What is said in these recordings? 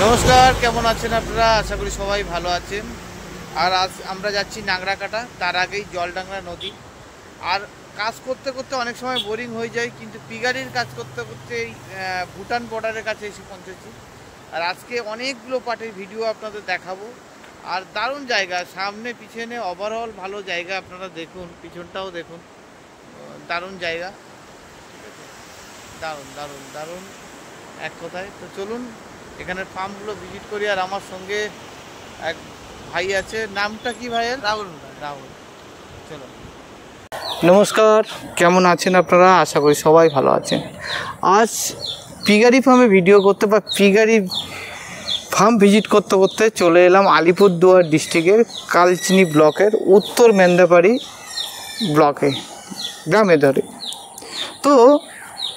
নমস্কার, কেমন আছেন আপনারা? আশা করি সবাই ভালো আছেন। আর আজ আমরা যাচ্ছি নাংরাকাটা, তার আগেই জলডাংরা নদী। আর কাজ করতে করতে অনেক সময় বোরিং হয়ে যায়, কিন্তু পিগারির কাজ করতে করতে এই ভুটান বর্ডারের কাছে এসে পৌঁছেছি। আর আজকে অনেকগুলো পার্টের ভিডিও আপনাদের দেখাবো। আর দারুণ জায়গা, সামনে পিছনে ওভারঅল ভালো জায়গা। আপনারা দেখুন, পিছনটাও দেখুন, দারুণ জায়গা। দারুণ দারুণ দারুণ এক কথায়। তো চলুন এখানের ফার্মগুলো ভিজিট করি। আর আমার সঙ্গে এক ভাই আছে, নামটা কি ভাইয়ের? রাহুল। রাহুল, চলো। নমস্কার, কেমন আছেন আপনারা? আশা করি সবাই ভালো আছেন। আজ পিগারি ফার্মে ভিডিও করতে বা পিগারি ফার্ম ভিজিট করতে করতে চলে এলাম আলিপুরদুয়ার ডিস্ট্রিক্টের কালচিনি ব্লকের উত্তর মেন্দাপাড়ি ব্লকে, গ্রামে ধরে। তো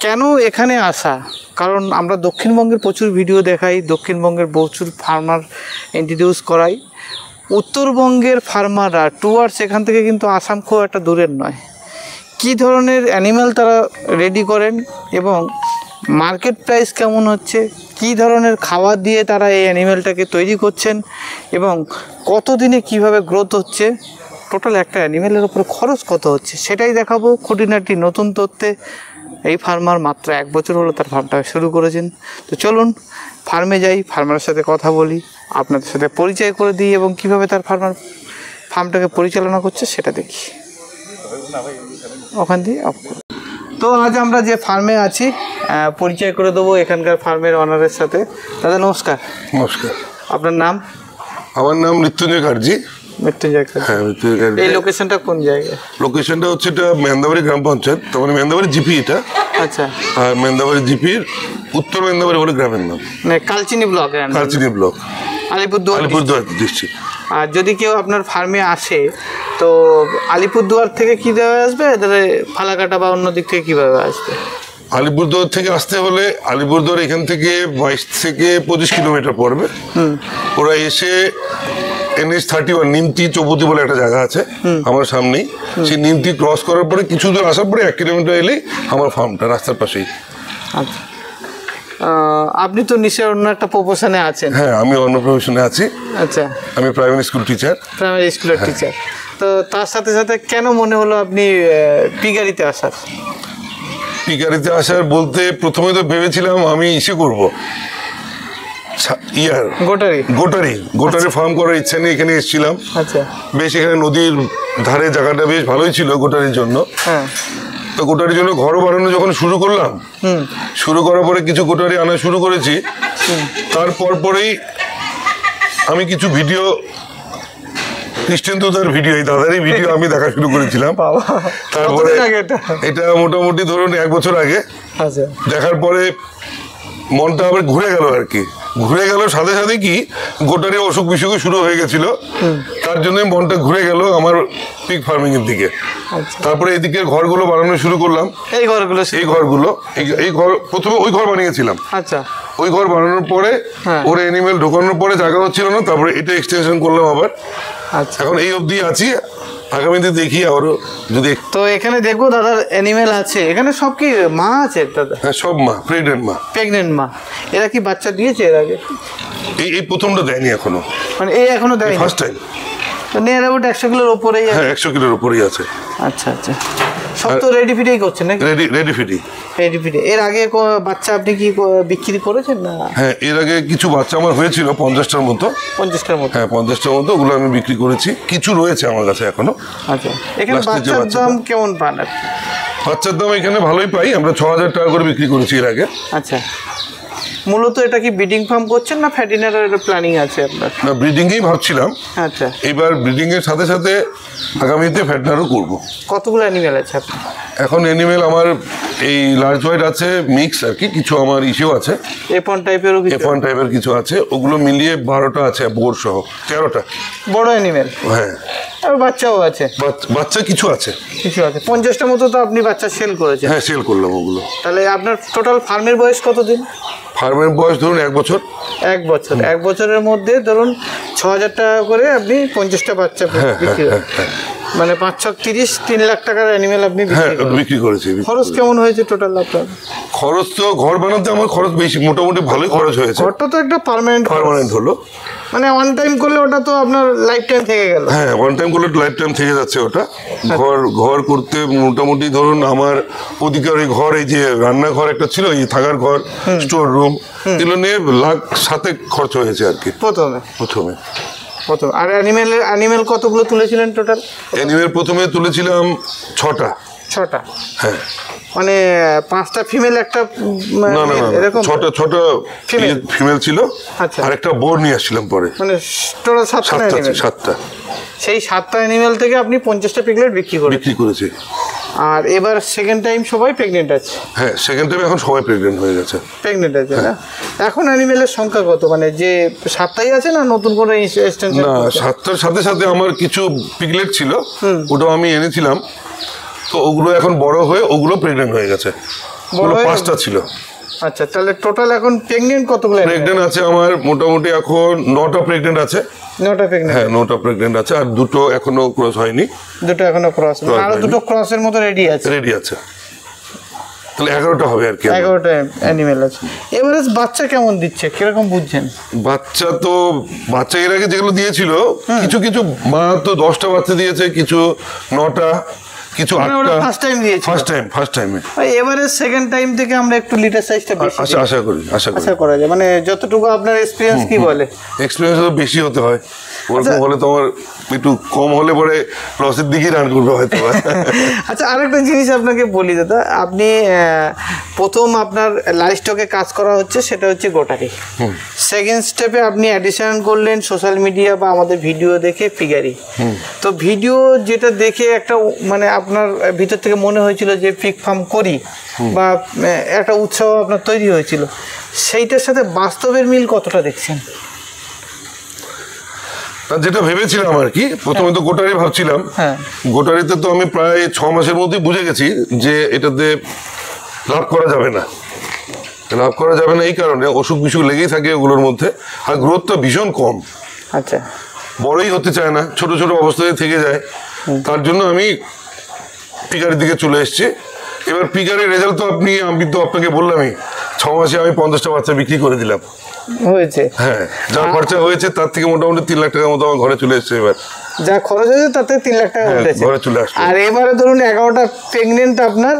কেন এখানে আসা? কারণ আমরা দক্ষিণবঙ্গের প্রচুর ভিডিও দেখাই, দক্ষিণবঙ্গের প্রচুর ফার্মার ইন্ট্রোডিউস করাই। উত্তরবঙ্গের ফার্মাররা টুয়ার্ডস এখান থেকে কিন্তু আসাম খুব একটা দূরের নয়। কী ধরনের অ্যানিম্যাল তারা রেডি করেন এবং মার্কেট প্রাইস কেমন হচ্ছে, কী ধরনের খাবার দিয়ে তারা এই অ্যানিম্যালটাকে তৈরি করছেন এবং কত দিনে কীভাবে গ্রোথ হচ্ছে, টোটাল একটা অ্যানিম্যালের ওপরে খরচ কত হচ্ছে, সেটাই দেখাবো খুঁটিনাটি নতুন তথ্যে। এই ফার্মার মাত্র 1 বছর হলো তার ফার্মটা শুরু করেছেন। তো চলুন ফার্মে যাই, ফার্মারের সাথে কথা বলি, আপনাদের সাথে পরিচয় করে দিই এবং কীভাবে তার ফার্মটাকে পরিচালনা করছে সেটা দেখি। ওখান দিয়ে অফ করুন। তো আজ আমরা যে ফার্মে আছি পরিচয় করে দেবো এখানকার ফার্মের অনারের সাথে। দাদা নমস্কার। নমস্কার। আপনার নাম? আমার নাম মৃত্যুঞ্জয় কার্জি। মৃত্যুঞ্জয় কার্জি। হ্যাঁ, মৃত্যুঞ্জয় কার্জি। এই লোকেশনটা কোন জায়গায়? লোকেশনটা হচ্ছে এটা মেন্দাবাড়ি গ্রাম পঞ্চায়েত, তার মানে মেন্দাবাড়ি জিপি এটা। আচ্ছা। আর মেন্দাবাড়ি জিপির উত্তর মেন্দাবাড়ি বলে গ্রামের নাম। মানে Kalchini block? Kalchini block, Alipurduar district. আর যদি কেউ আপনার ফার্মে আসে তো আলিপুরদুয়ার থেকে কী দেওয়া আসবে, ফালাকাটা বা অন্য দিক থেকে কীভাবে আসবে? আলিপুরদুয়ার থেকে আসতে হলে আলিপুরদুয়ার এখান থেকে 22 থেকে 25 কিলোমিটার পড়বে। ওরা এসে NH 31 নিমতি চৌপতি বলে একটা জায়গা আছে আমার সামনেই, সেই নিমতি ক্রস করার পরে কিছু দূর আসার পরে 1 কিলোমিটার এলেই আমার ফার্মটা রাস্তার পাশেই। আচ্ছা, আপনি তো নিশ্চয়ই অন্য একটা প্রফেশনে আছেন? হ্যাঁ, আমি অন্য প্রফেশনে আছি। আচ্ছা, আমি প্রাইমারি স্কুল টিচার। প্রাইমারি স্কুলের টিচার। তো তার সাথে সাথে কেন মনে হলো আপনি পিগারিতে আসার? পিগারিতে আসার বলতে প্রথমে তো ভেবেছিলাম আমি ইসে করবো, গোটারি ফার্ম করার ইচ্ছা নিয়ে এখানে এসেছিলাম। আচ্ছা, বেশ এখানে নদীর ধারে জায়গাটা বেশ ভালোই ছিল গোটারির জন্য। হ্যাঁ, তো গোটারির জন্য ঘরও বানানো যখন শুরু করলাম, শুরু করার পরে কিছু গোটারি আনা শুরু করেছি। তারপর পরেই আমি কিছু ভিডিও, কৃষ্ণেন্দুদার ভিডিও, এই দাদারই ভিডিও আমি দেখা শুরু করেছিলাম। তারপরে এটা মোটামুটি ধরুন 1 বছর আগে। আচ্ছা, দেখার পরে মনটা আবার ঘুরে গেল আর কি। ঘুরে গেল সাথে সাথে কি গোটারি অসুখ বিসুখও শুরু হয়ে গেছিল, তার জন্য মনটা ঘুরে গেল আমার পিগ ফার্মিং এর দিকে। তারপরে এদিকে ঘরগুলো বানানো শুরু করলাম। এই ঘর প্রথমে ওই ঘর বানিয়েছিলাম। আচ্ছা, ওই ঘর বানানোর পরে ওর অ্যানিমেল ঢোকানোর পরে জায়গা হচ্ছিল না, তারপরে এটা এক্সটেনশন করলাম আবার। আচ্ছা, এখন এই অবধি আছি, আগামীতে দেখি আরো যদি। তো এখানে দেখবো দাদার অ্যানিমেল আছে, এখানে সব কি মা আছে দাদা? হ্যাঁ, সব মা, প্রেগনেন্ট মা। এরা কি বাচ্চা দিয়েছে এর আগে? এই প্রথমটা দেয়নি এখনো, মানে এই এখনো দেয়নি, ফার্স্ট টাইম। নিয়ার অ্যাবাউট 100 কিলোর উপরেই? হ্যাঁ, 100 কিলোর উপরেই আছে। আচ্ছা আচ্ছা, সব তো রেডি ফিডেই করছেন নাকি? রেডি ফিডি। এর আগে বাচ্চা আপনি কি বিক্রি করেছেন না? হ্যাঁ, এর আগে কিছু বাচ্চা আমার হয়েছিল 50টার মতো। 50টার মতো? হ্যাঁ, 50টার মতো, ওগুলো আমি বিক্রি করেছি। কিছু রয়েছে আমার কাছে এখনো। আচ্ছা, এখানে বাচ্চার দাম কেমন পান? বাচ্চার দাম এখানে ভালোই পাই, আমরা 6000 টাকা করে বিক্রি করেছি এর আগে। আচ্ছা, মূলত এটা কি ব্রিডিং ফার্ম করছেন না ফ্যাটিনারের প্ল্যানিং আছে আপনার? না, ব্রিডিংয়েই ভাবছিলাম। আচ্ছা, এবার ব্রিডিংয়ের সাথে সাথে আগামীতে ফ্যাটিনারও করবো। কতগুলো অ্যানিমেল আছে আপনার এখন? অ্যানিমেল আমার এই লার্জ হোয়াইট আছে, মিক্স আর কি, কিছু আমার ইস্যু আছে, F1 টাইপের কিছু আছে, ওগুলো মিলিয়ে 12টা আছে, বোর সহ 13টা বড় অ্যানিমেল। হ্যাঁ, আর বাচ্চাও আছে? বাচ্চা কিছু আছে। 50টা মতো তো আপনি বাচ্চা সেল করেছেন? হ্যাঁ, সেল করলাম ওগুলো। তাহলে আপনার টোটাল ফার্মের বয়স কতদিন? ফার্মের বয়স ধরুন 1 বছর। 1 বছর। 1 বছরের মধ্যে ধরুন 6000 টাকা করে আপনি 50টা বাচ্চা বিক্রি। মানে 5-6-30 3 লাখ টাকার অ্যানিমেল আপনি বিক্রি করেছি। খরচ কেমন হয়েছে টোটাল আপনার? খরচ তো ঘর বানাতে আমার খরচ বেশি, মোটামুটি ভালোই খরচ হয়েছে। ঘরটা তো একটা পার্মানেন্ট হলো, মানে ওয়ান টাইম করলে ওটা তো আপনার লাইফ টাইম থেকে গেল। হ্যাঁ, ওয়ান টাইম করলে লাইফ টাইম থেকে যাচ্ছে ওটা। ঘর করতে মোটামুটি ধরুন আমার ওদিকে ওই ঘর, এই যে রান্নাঘর একটা ছিল, এই থাকার ঘর, স্টোর রুম, এগুলো নিয়ে 1,07,000 খরচ হয়েছে আর কি প্রথমে। আর অ্যানিমেল কতগুলো তুলেছিলেন টোটাল? অ্যানিমেল প্রথমে তুলেছিলাম 6টা। হ্যাঁ, মানে 5টা ফিমেল, একটা না এরকম 6টা ফিমেল ছিল। আচ্ছা, আর একটা বোর নিয়ে আসছিলাম পরে, মানে টোটাল 7টা। সেই 7টা অ্যানিমেল থেকে আপনি 50টা পিগলেট বিক্রি করেছি। আর এবার সেকেন্ড টাইম সবাই প্রেগনেন্ট আছে? হ্যাঁ, সেকেন্ড টাইম এখন সবাই প্রেগনেন্ট আছে না? এখন অ্যানিমেলের সংখ্যা কত, মানে যে 7টাই আছে না নতুন করে এক্সটেনশন? না, 7টার সাথে সাথে আমার কিছু পিগলেট ছিল, ওটাও আমি এনেছিলাম, তো ওগুলো এখন বড় হয়ে ওগুলো প্রেগনেন্ট হয়ে গেছে। 5টা ছিল। আচ্ছা, তাহলে টোটাল এখন প্রেগনেন্ট কতগুলো? প্রেগনেন্ট আছে আমার মোটামুটি এখন 9টা প্রেগনেন্ট আছে। 9টা প্রেগনেন্ট? হ্যাঁ, 9টা প্রেগনেন্ট আছে, আর 2টো এখনো ক্রস হয়নি। 2টো এখনো ক্রস, আর 2টো ক্রসের মতো রেডি আছে। তাহলে 11টা হবে আর কি। 11টা অ্যানিমেল আছে। এভারেজ বাচ্চা কেমন দিচ্ছে, কিরকম বুঝছেন? বাচ্চা এর আগে যেগুলো দিয়েছিল, কিছু মা তো 10টা বাচ্চা দিয়েছে, কিছু 9টা, কিছু 8টা। ফার্স্ট টাইমে। এবারে সেকেন্ড টাইম থেকে আমরা একটু লিটার সাইজটা বেশি আশা করা যায়, মানে যতটুকু আপনার এক্সপেরিয়েন্স কি বলে? এক্সপেরিয়েন্স তো বেশি হতে হয়, ওরকম হলে তো আমার একটু কম হলে পরে লসের দিকেই রান করবে হয়তো। আচ্ছা, আরেকটা জিনিস আপনাকে বলি দাদা, আপনি প্রথম আপনার লাইভ স্টকে কাজ করা হচ্ছে, সেটা হচ্ছে গোটারি। সেকেন্ড স্টেপে আপনি অ্যাডিশন করলেন সোশ্যাল মিডিয়া বা আমাদের ভিডিও দেখে ফিগারি। তো ভিডিও যেটা দেখে একটা মানে আপনার ভিতর থেকে মনে হয়েছিল যে পিগ ফার্ম করি, বা একটা উৎসাহ আপনার তৈরি হয়েছিল, সেইটার সাথে বাস্তবের মিল কতটা দেখছেন? যেটা ভেবেছিলাম আর কি, প্রথমে তো গোটারি ভাবছিলাম। গোটারিতে তো আমি প্রায় 6 মাসের মধ্যেই বুঝে গেছি যে এটাতে লাভ করা যাবে না। এই কারণে অসুখ বিসুখ লেগেই থাকে ওগুলোর মধ্যে, আর গ্রোথটা ভীষণ কম। আচ্ছা, বড়ই হতে চায় না, ছোট ছোট অবস্থায় থেকে যায়। তার জন্য আমি পিগারের দিকে চলে এসেছি। এবার পিগারের রেজাল্ট তো আমি তো আপনাকে বললামই, 6 মাসে আমি 50টা বাচ্চা বিক্রি করে দিলাম। হ্যাঁ, যা খরচা হয়েছে তার থেকে মোটামুটি 3 লাখ টাকার মতো আমার ঘরে চলে এসছে। এবার যা খরচ হয়েছে তাতে 3 লাখ টাকা ঘরে চলে আসছে। আর এবারে ধরুন 11টা প্রেগনেন্ট আপনার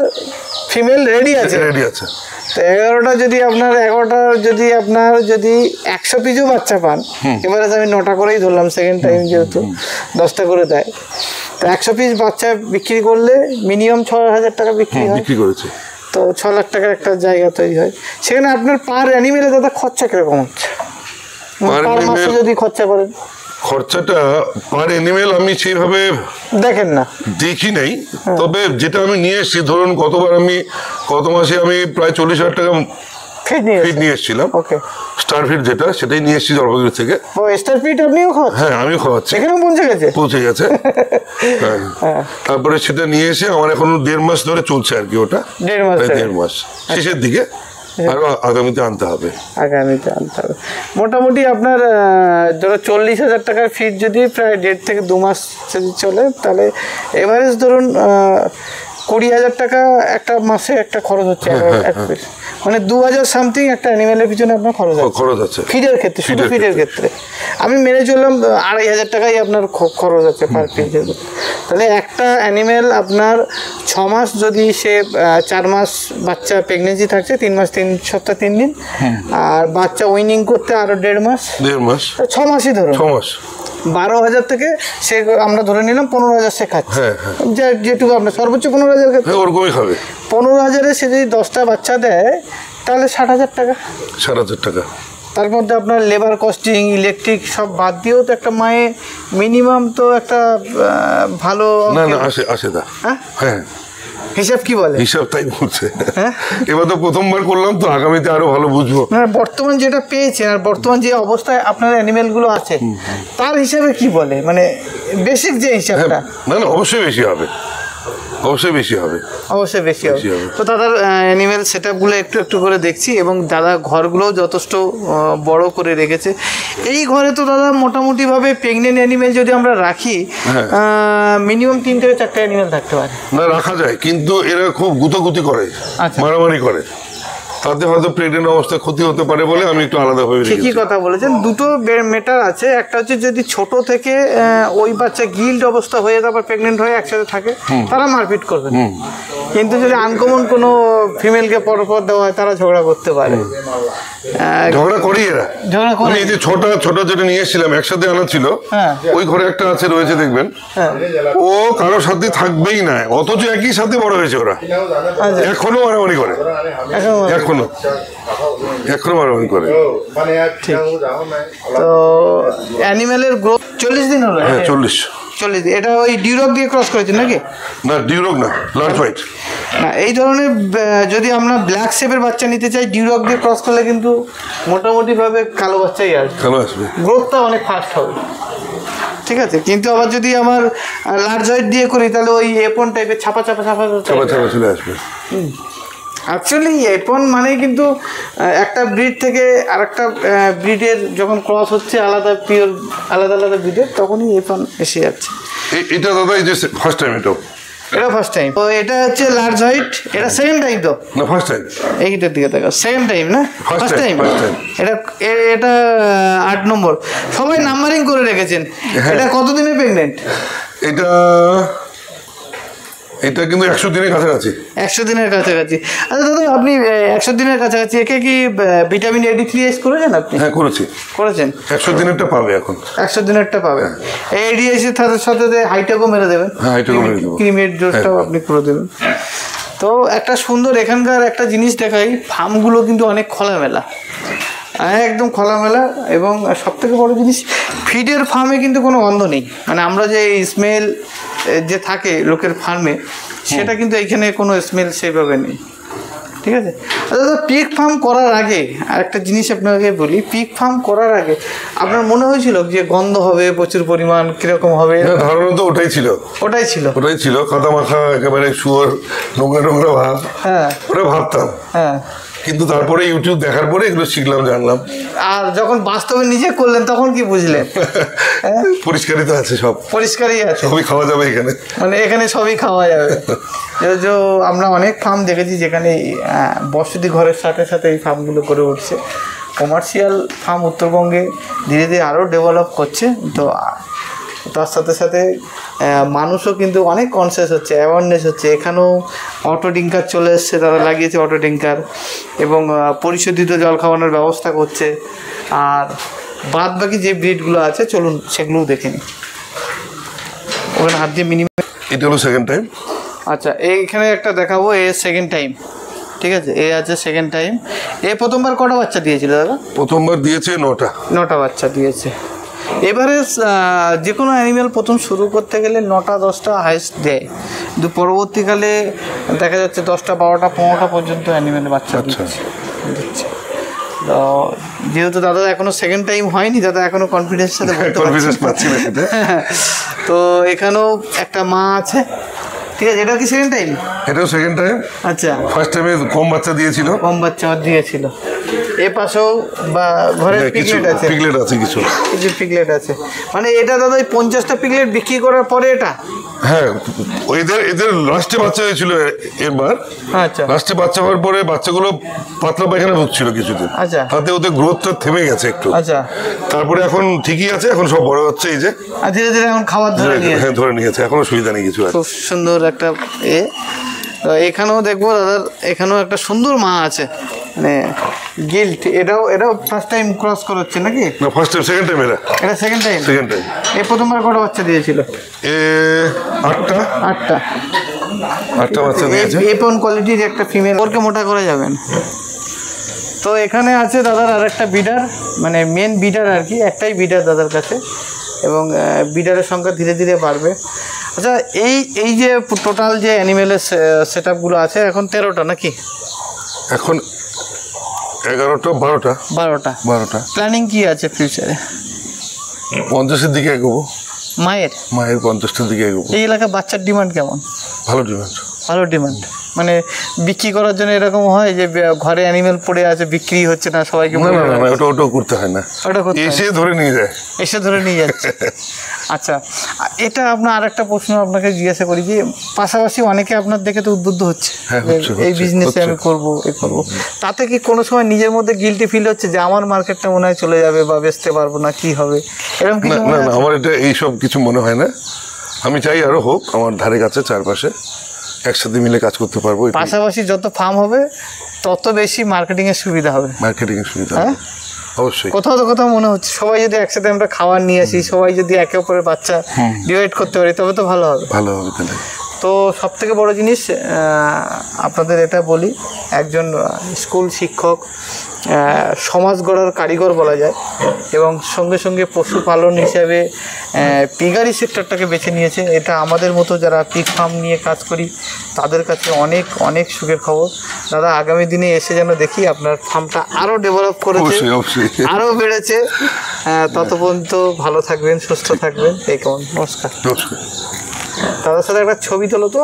ফিমেল রেডি আছে। তো 11টা যদি আপনার যদি 100 পিসও বাচ্চা পান, এবারে আমি 9টা করেই ধরলাম, সেকেন্ড টাইম যেহেতু 10টা করে দেয়, তো 100 পিস বাচ্চা বিক্রি করলে মিনিমাম 6,000 টাকা বিক্রি করেছে। তো 6 লাখ টাকার একটা জায়গা তৈরি হয়। সেখানে আপনার পার অ্যানিমেলে দাদা খরচা কিরকম হচ্ছে, পার মাসে যদি খরচা করেন? খরচাটা পার অ্যানিমেল আমি সেইভাবে দেখি নাই, তবে যেটা আমি নিয়ে এসেছি, ধরুন গত মাসে আমি প্রায় 40,000 টাকা ফিড নিয়ে এসেছিলাম। স্টার ফিড যেটা, সেটাই নিয়ে এসেছি জলপাইগুড়ি থেকে। স্টার ফিড আপনিও খাওয়াচ্ছেন? হ্যাঁ, আমিও খাওয়াচ্ছি। এখানেও পৌঁছে গেছে। তারপরে সেটা নিয়ে এসে আমার এখন 1.5 মাস ধরে চলছে আর কি, ওটা 1.5 মাস শেষের দিকে, আরো আগামীতে আনতে হবে। মোটামুটি আপনার ধরো 40,000 টাকার ফিড যদি প্রায় 1.5 থেকে 2 মাস যদি চলে, তাহলে এভারেজ ধরুন 20,000 টাকা একটা মাসে একটা খরচ হচ্ছে, মানে 2,000 সামথিং একটা অ্যানিমেলের পিছনে আপনার খরচ আছে ফিডের ক্ষেত্রে, শুধু ফিডের ক্ষেত্রে। আমি মেনে চললাম 2,500 টাকাই আপনার খরচ আছে পার ফিডের। তাহলে একটা অ্যানিমেল আপনার 6 মাস, যদি সে 4 মাস বাচ্চা প্রেগনেন্সি থাকছে, 3 মাস 3 সপ্তাহ 3 দিন, আর বাচ্চা উইনিং করতে আরো 1.5 মাস, 6 মাসই ধরুন। 6 মাস 12,000 থেকে সে আমরা ধরে নিলাম 15,000 সে খাচ্ছে, যেটুকু আপনার সর্বোচ্চ 15,000 ওরকমই খাবে। 15,000-এ সে যদি 10টা বাচ্চা দেয়, তাহলে 60,000 টাকা। তার মধ্যে আপনার লেবার কস্টিং, ইলেকট্রিক সব বাদ দিয়েও তো একটা মায়ে মিনিমাম তো একটা ভালো আসে। হ্যাঁ, হিসাব কি বলে? হিসাব তাই বলছে। এবার তো প্রথমবার করলাম, তো আগামীতে আরো ভালো বুঝবো। বর্তমান যেটা পেয়েছেন আর বর্তমান যে অবস্থায় আপনার অ্যানিমেলগুলো আছে, তার হিসাবে কি বলে, মানে বেসিক যে হিসাবটা? না, অবশ্যই বেশি হবে। অবশ্যই বেশি হবে। অবশ্যই বেশি হবে। তো দাদার অ্যানিমেল সেট আপগুলো একটু একটু করে দেখছি, এবং দাদা ঘরগুলোও যথেষ্ট বড় করে রেখেছে। এই ঘরে তো দাদা মোটামুটিভাবে প্রেগনেন্ট অ্যানিমেল যদি আমরা রাখি মিনিমাম 3 থেকে 4টা অ্যানিমেল থাকতে পারে। না, রাখা যায়, কিন্তু এরা খুব গুতোগুতি করে, আচ্ছা, মারামারি করে, তাতে হয়তো প্রেগনেন্ট অবস্থায় ক্ষতি হতে পারে বলে আমি একটু আলাদাভাবে রেখেছি। ঠিকই কথা বলেছেন। দুটো মেটার আছে, একটা হচ্ছে যদি ছোট থেকে ওই বাচ্চা গিল্ড অবস্থা হয়ে তারপর প্রেগনেন্ট হয়ে একসাথে থাকে তারা মারপিট করবে, কিন্তু যদি আনকমন কোনো ফিমেলকে পরপর দেওয়া হয় তারা ঝগড়া করতে পারে। ঝগড়া করি এরা, ঝগড়া করে। এই যে ছোট ছোট যেটা নিয়ে এসেছিলাম একসাথে আনা ছিল, ওই ঘরে একটা আছে রয়েছে দেখবেন, ও কারোর সাথে থাকবেই না, অথচ একই সাথে বড় হয়েছে ওরা, এখনো মারামারি করে, এখনো মারামারি করে। তো অ্যানিমেলের গ্রোথ 40 দিন হলো? হ্যাঁ, 40 দিন। এটা ওই ডিউরক দিয়ে ক্রস করেছেন নাকি? না, ডিউরক না, লার্জ হোয়াইট। না, এই ধরনের যদি আমরা ব্ল্যাক শেপের বাচ্চা নিতে চাই ডিউরক দিয়ে ক্রস করলে কিন্তু মোটামুটিভাবে কালো বাচ্চাই আসবে, কালো আসবে, গ্রোথটা অনেক ফাস্ট হবে। ঠিক আছে, কিন্তু আবার যদি আমার লার্জ হোয়াইট দিয়ে করি তাহলে ওই এপন টাইপের ছাপা চলে আসবে। অ্যাকচুয়ালি এপন মানে কিন্তু একটা ব্রিড থেকে আরেকটা ব্রিডের যখন ক্রস হচ্ছে আলাদা পিওর আলাদা ব্রিডের, তখনই এপন এসে যাচ্ছে। এটা দাদা এই যে ফার্স্ট টাইম, এটা ফার্স্ট টাইম। তো এটা হচ্ছে লার্জ হোয়াইট, এটা সেকেন্ড টাইম তো? না, ফার্স্ট টাইম। এইটার দিকে দেখো, সেকেন্ড টাইম না ফার্স্ট টাইম? এটা 8 নম্বর। সবাই নাম্বারিং করে রেখেছেন। এটা কতদিনে প্রেগনেন্ট? এটা কিন্তু 100 দিনের কাছাকাছি। 100 দিনের কাছাকাছি। আচ্ছা দাদা, আপনি 100 দিনের কাছাকাছি একে কি ভিটামিন AD3 করেছেন আপনি? হ্যাঁ, করেছেন। 100 দিনেরটা পাবে এখন, 100 দিনেরটা পাবে। ADS এর সাথে হাইটাকও মেরে দেবেন, ক্রিমের ডোজটাও আপনি করে দেবেন। তো একটা সুন্দর এখানকার একটা জিনিস দেখাই, ফার্মগুলো কিন্তু অনেক খোলামেলা, একদম খোলামেলা, এবং সবথেকে বড় জিনিস ফিডের ফার্মে কিন্তু কোনো গন্ধ নেই। মানে আমরা যে স্মেল যে থাকে লোকের ফার্মে, সেটা কিন্তু এইখানে কোনো স্মেল সেভাবে নেই। ঠিক আছে। দাদা, পিগ ফার্ম করার আগে আরেকটা জিনিস আপনাকে বলি, পিগ ফার্ম করার আগে আপনার মনে হয়েছিল যে গন্ধ হবে প্রচুর পরিমাণ, কিরকম হবে? ধারণা তো ওটাই ছিল, কাদা মাখা একেবারে শুয়োর, নোংরা ভাব, ওটা ভাবতাম। কিন্তু তারপরে ইউটিউব দেখার পরে এগুলো শিখলাম, জানলাম। আর যখন বাস্তবে নিজে করলেন তখন কি বুঝলেন? পরিষ্কারই তো আছে, সব পরিষ্কারই আছে, সবই খাওয়া যাবে এখানে, মানে এখানে সবই খাওয়া যাবে। আমরা অনেক ফার্ম দেখেছি যেখানে বসতি ঘরের সাথে সাথে এই ফার্মগুলো করে উঠছে। কমার্শিয়াল ফার্ম উত্তরবঙ্গে ধীরে ধীরে আরও ডেভেলপ করছে। তো তার সাথে সাথে মানুষও কিন্তু অনেক কনসিয়াস হচ্ছে, অ্যাওয়ারনেস হচ্ছে। এখানেও অটো ডিঙ্কার চলে এসছে, তারা লাগিয়েছে অটো ডিঙ্কার, এবং পরিশোধিত জল খাওয়ানোর ব্যবস্থা করছে। আর বাদ বাকি যে ব্রিডগুলো আছে, চলুন সেগুলোও দেখে নিই। ওখানে হাত দিয়ে মিনিমাম। এটা হলো সেকেন্ড টাইম। আচ্ছা, এইখানে একটা দেখাবো, এ সেকেন্ড টাইম। ঠিক আছে, এ আছে সেকেন্ড টাইম। এ প্রথমবার কটা বাচ্চা দিয়েছিল দাদা? প্রথমবার দিয়েছে 9টা বাচ্চা দিয়েছে। এবারে যে কোনো অ্যানিমেল প্রথম শুরু করতে গেলে 9টা-10টা হাইস্ট দেয়, কিন্তু পরবর্তীকালে দেখা যাচ্ছে 10টা, 12টা, 15টা পর্যন্ত অ্যানিমেল বাচ্চা দিচ্ছে। তো যেহেতু দাদা এখনো সেকেন্ড টাইম হয়নি, দাদা এখনো কনফিডেন্সের সাথে বলতে পারছি না। তো এখানেও একটা মা আছে। ঠিক আছে, এটা কি সেকেন্ড টাইম? এটাও সেকেন্ড টাইম। আচ্ছা, ফার্স্ট টাইমে কম বাচ্চা দিয়েছিল। এ পাশেও বা ঘরের পিগলেট আছে, কিছু পিগলেট আছে। মানে এটা দাদা 50টা পিগলেট বিক্রি করার পরে এটা? হ্যাঁ, এদের লাস্টে বাচ্চা হয়েছিল এবার। আচ্ছা, লাস্টে বাচ্চা হওয়ার পরে বাচ্চাগুলো পাতলা পায়খানা ভুগছিল কিছুদিন। আচ্ছা, তাতে ওদের গ্রোথটা থেমে গেছে একটু। আচ্ছা, তারপরে এখন ঠিকই আছে, এখন সব বড় হচ্ছে। এই যে ধীরে ধীরে এখন খাবার ধরে নিয়েছে, এখনো সুবিধা নেই কিছু। খুব সুন্দর একটা এখানেও দেখবো দাদার, এখানেও একটা সুন্দর মা আছে, মানে গিল্ট। এটাও ফার্স্ট টাইম ক্রস করাচ্ছে নাকি? না, ফার্স্ট টাইম। Second time. এটা সেকেন্ড টাইম। এ প্রথমবার কটা বাচ্চা দিয়েছিল? 8টা বাচ্চা দিয়েছে। এপন কোয়ালিটির একটা ফিমেল, ওরকে মোটা করা যাবে না। তো এখানে আছে দাদার আর একটা বিডার, মানে মেন বিডার আর কি, একটাই বিডার দাদার কাছে, এবং বিডারের সংখ্যা ধীরে ধীরে বাড়বে। আচ্ছা, এই যে টোটাল যে অ্যানিমেলের সেট আপগুলো আছে, এখন 13টা নাকি? এখন 11টা 12টা। প্ল্যানিং কি আছে ফিউচারে? 50-এর দিকে এগোবো। মায়ের 50টার দিকে এগোবো। এই এলাকায় বাচ্চার ডিমান্ড কেমন? ভালো ডিমান্ড। ভালো ডিমান্ড, মানে বিক্রি করার জন্য এরকম হয় যে ঘরে অ্যানিমেল পড়ে আছে, বিক্রি হচ্ছে না, সবাইকে না না না, ওটা করতে হয় না, ওটা করতে হয় না। এসে ধরে নিয়ে যায়। এসে ধরে নিয়ে যাচ্ছে। আচ্ছা, এটা আপনার আর একটা প্রশ্ন আপনাকে জিজ্ঞাসা করি যে পাশাপাশি অনেকে আপনার দেখে তো উদ্বুদ্ধ হচ্ছে হ্যাঁ, যে হচ্ছে, এই হচ্ছে, বিজনেসে হচ্ছে। আমি করবো, এ করবো, তাতে কি কোনো সময় নিজের মধ্যে গিল্টি ফিল হচ্ছে যে আমার মার্কেটটা মনে হয় চলে যাবে বা বেচতে পারবো না, কি হবে, এরকম না কিছু না মনে না, হয়? আমার এটা এইসব কিছু মনে হয় না। আমি চাই আরো হোক, আমার ধারে কাছে চারপাশে একসাথে মিলে কাজ করতে পারবো। পাশাপাশি যত ফার্ম হবে তত বেশি মার্কেটিং এর সুবিধা হবে, মার্কেটিং এর সুবিধা হ্যাঁ? অবশ্যই। কোথাও তো কোথাও মনে হচ্ছে সবাই যদি একসাথে আমরা খাবার নিয়ে আসি, সবাই যদি একে অপরের বাচ্চা ডিভাইড করতে পারি তবে তো ভালো হবে। ভালো হবে তাহলে। তো সবথেকে বড় জিনিস আপনাদের এটা বলি, একজন স্কুল শিক্ষক সমাজ গড়ার কারিগর বলা যায়, এবং সঙ্গে সঙ্গে পশুপালন হিসাবে পিগারি সেক্টরটাকে বেছে নিয়েছে। এটা আমাদের মতো যারা পিগ ফার্ম নিয়ে কাজ করি তাদের কাছে অনেক অনেক সুখের খবর। দাদা, আগামী দিনে এসে যেন দেখি আপনার ফার্মটা আরও ডেভেলপ করেছে, অবশ্যই অবশ্যই আরও বেড়েছে। তত পর্যন্ত ভালো থাকবেন, সুস্থ থাকবেন, এই কেমন। নমস্কার। নমস্কার। দাদার সাথে একটা ছবি তোলো তো।